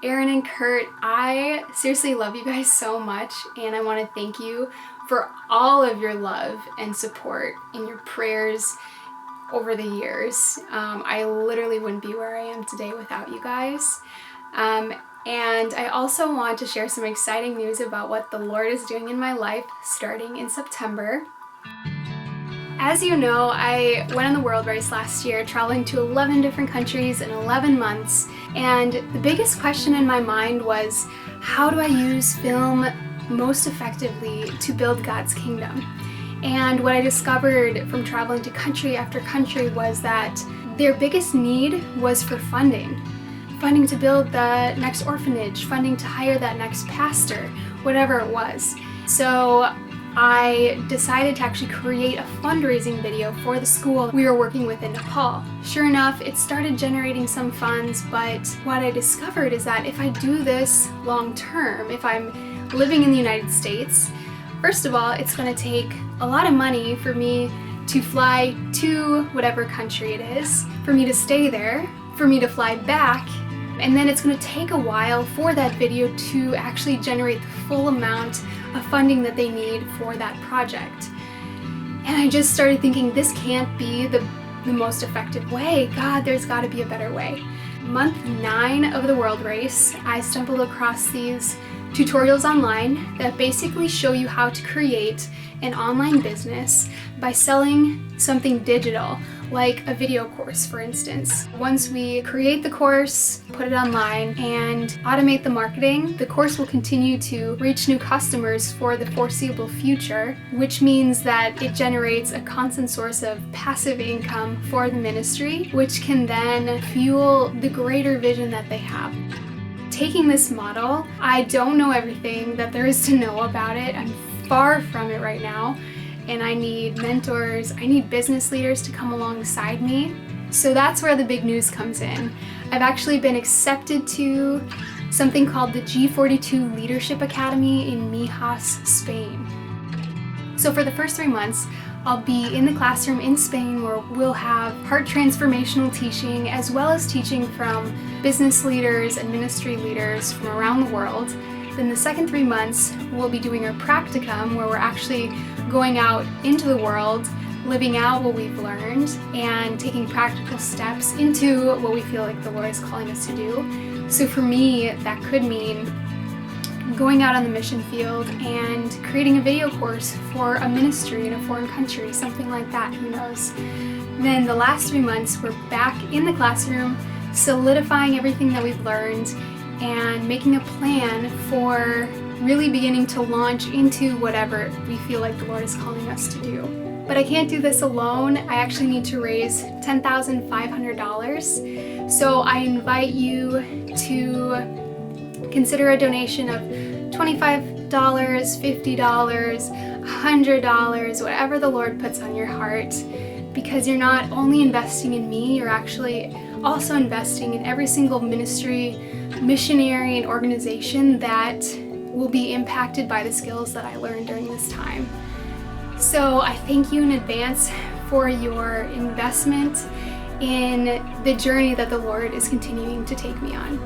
Aaron and Kurt, I seriously love you guys so much, and I want to thank you for all of your love and support and your prayers over the years. I literally wouldn't be where I am today without you guys. And I also want to share some exciting news about what the Lord is doing in my life starting in September. As you know, I went on the world race last year, traveling to 11 different countries in 11 months, and the biggest question in my mind was, how do I use film most effectively to build God's kingdom? And what I discovered from traveling to country after country was that their biggest need was for funding. Funding to build the next orphanage, funding to hire that next pastor, whatever it was. So I decided to actually create a fundraising video for the school we were working with in Nepal. Sure enough, it started generating some funds, but what I discovered is that if I do this long term, if I'm living in the United States, first of all, it's going to take a lot of money for me to fly to whatever country it is, for me to stay there, for me to fly back, and then it's going to take a while for that video to actually generate the full amount of funding that they need for that project. And I just started thinking, this can't be the most effective way. God, there's got to be a better way. Month 9 of the world race, I stumbled across these tutorials online that basically show you how to create an online business by selling something digital, like a video course, for instance. Once we create the course, put it online, and automate the marketing, the course will continue to reach new customers for the foreseeable future, which means that it generates a constant source of passive income for the ministry, which can then fuel the greater vision that they have. Taking this model, I don't know everything that there is to know about it. I'm far from it right now, and I need mentors, I need business leaders to come alongside me. So that's where the big news comes in. I've actually been accepted to something called the G42 Leadership Academy in Mijas, Spain. So for the first 3 months, I'll be in the classroom in Spain where we'll have heart transformational teaching as well as teaching from business leaders and ministry leaders from around the world. Then the second 3 months, we'll be doing our practicum where we're actually going out into the world, living out what we've learned and taking practical steps into what we feel like the Lord is calling us to do. So for me, that could mean going out on the mission field and creating a video course for a ministry in a foreign country, something like that, who knows. Then the last 3 months, we're back in the classroom, solidifying everything that we've learned and making a plan for really beginning to launch into whatever we feel like the Lord is calling us to do. But I can't do this alone. I actually need to raise $10,500. So I invite you to consider a donation of $25, $50, $100, whatever the Lord puts on your heart, because you're not only investing in me, you're actually also investing in every single ministry, missionary, and organization that will be impacted by the skills that I learned during this time. So I thank you in advance for your investment in the journey that the Lord is continuing to take me on.